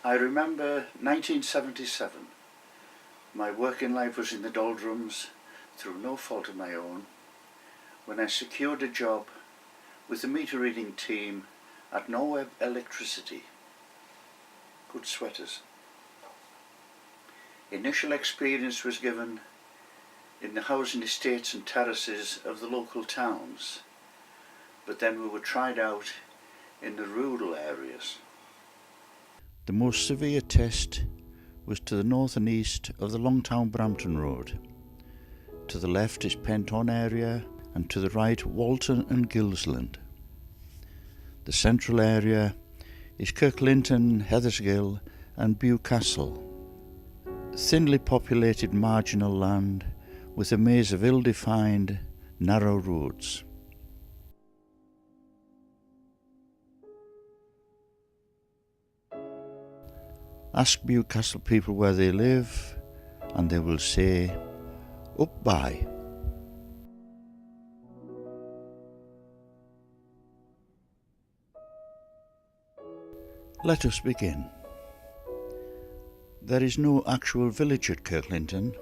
I remember 1977. My working life was in the doldrums through no fault of my own when I secured a job with the meter reading team at No Electricity. Good sweaters. Initial experience was given in the housing estates and terraces of the local towns, but then we were tried out in the rural areas. The most severe test was to the north and east of the Longtown-Brampton Road. To the left is Penton area and to the right Walton and Gillsland. The central area is Kirklinton, Heathersgill and Bewcastle. Thinly populated marginal land with a maze of ill-defined, narrow roads. Ask Bewcastle people where they live and they will say, up by. Let us begin. There is no actual village at Kirklinton,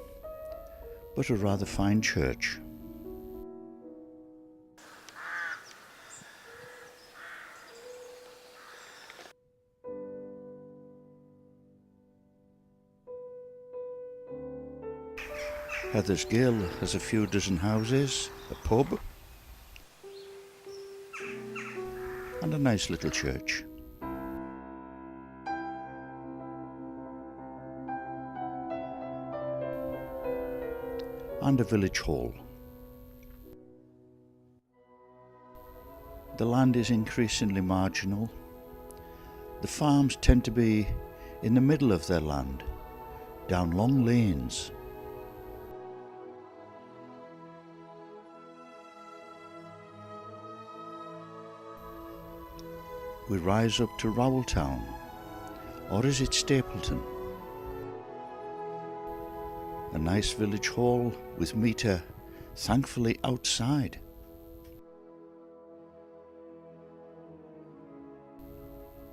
but a rather fine church. Heathersgill has a few dozen houses, a pub, and a nice little church. And a village hall. The land is increasingly marginal. The farms tend to be in the middle of their land, down long lanes. We rise up to Rowelltown, or is it Stapleton? A nice village hall with meter, thankfully outside.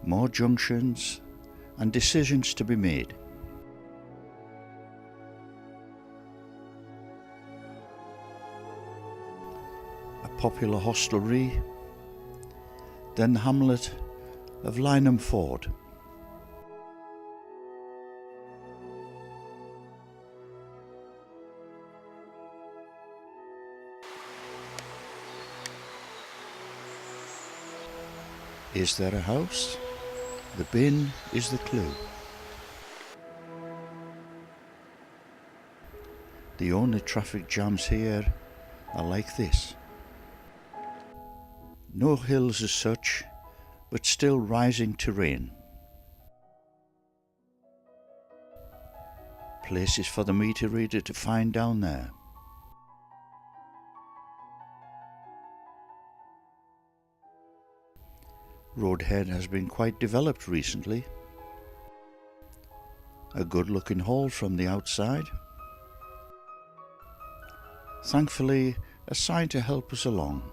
More junctions and decisions to be made. A popular hostelry, then the hamlet of Lynham Ford. Is there a house? The bin is the clue. The only traffic jams here are like this. No hills as such, but still rising terrain. Places for the meter reader to find down there. Roadhead has been quite developed recently. A good looking hall from the outside. Thankfully, a sign to help us along.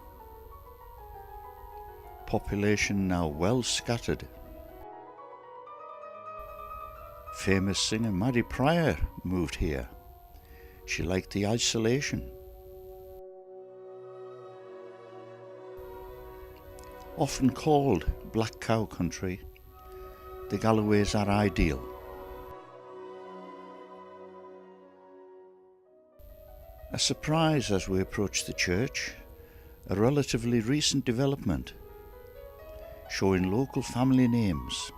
Population now well scattered. Famous singer Maddie Pryor moved here. She liked the isolation. Often called Black Cow Country, the Galloways are ideal. A surprise as we approach the church, a relatively recent development, showing local family names.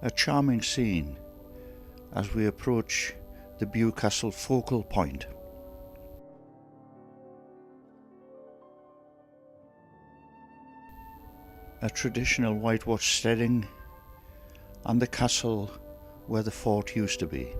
A charming scene as we approach the Bewcastle focal point. A traditional whitewashed steading and the castle where the fort used to be.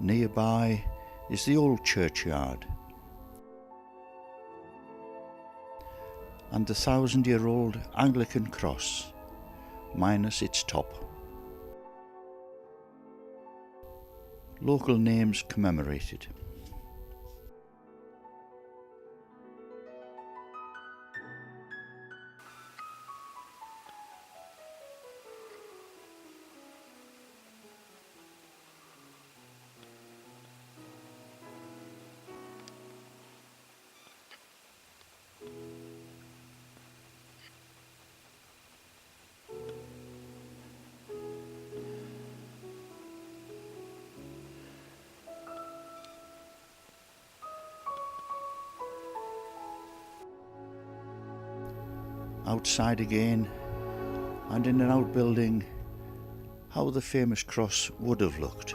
Nearby is the old churchyard and the 1,000-year-old Anglican cross, minus its top. Local names commemorated. Outside again, and in an outbuilding, how the famous cross would have looked.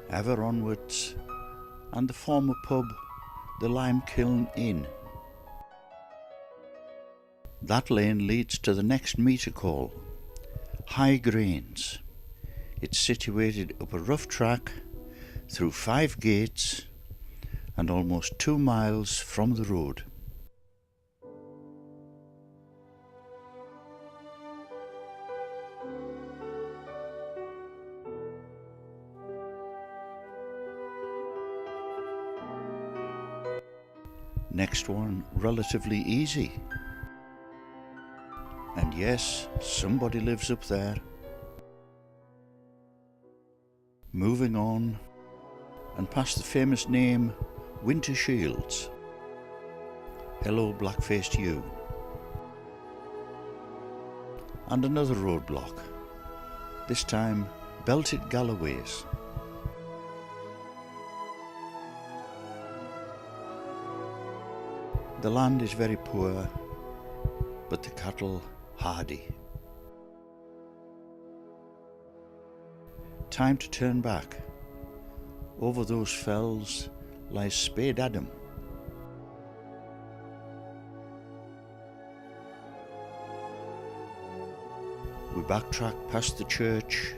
Ever onwards, and the former pub, the Lime Kiln Inn. That lane leads to the next meter call, High Grains. It's situated up a rough track, through 5 gates, and almost 2 miles from the road. Next one, relatively easy. And yes, somebody lives up there. Moving on, and past the famous name, Winter Shields. Hello, black-faced you. And another roadblock, this time belted Galloways. The land is very poor, but the cattle hardy. Time to turn back. Over those fells lies Spade Adam. We backtrack past the church,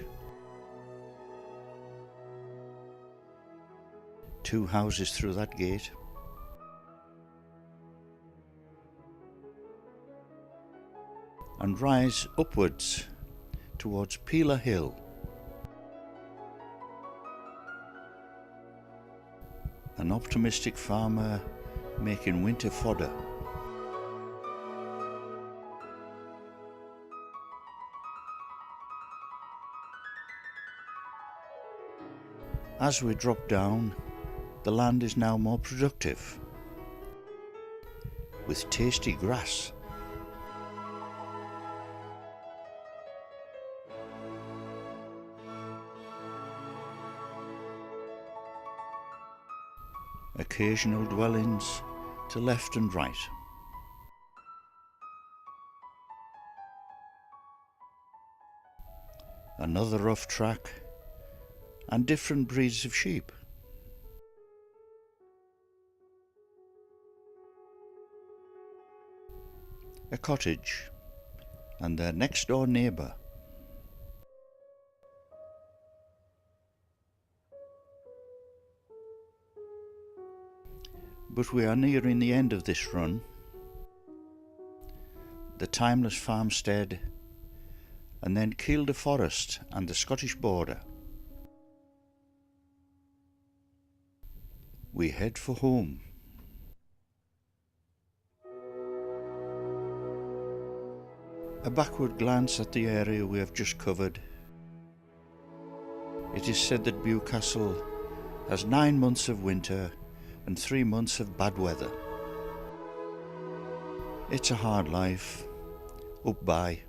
2 houses through that gate, and rise upwards towards Peeler Hill. An optimistic farmer making winter fodder. As we drop down, the land is now more productive, with tasty grass. Occasional dwellings to left and right. Another rough track and different breeds of sheep. A cottage and their next door neighbour. But we are nearing the end of this run. The timeless farmstead, and then Kielder Forest and the Scottish border. We head for home. A backward glance at the area we have just covered. It is said that Bewcastle has 9 months of winter and 3 months of bad weather. It's a hard life, up by.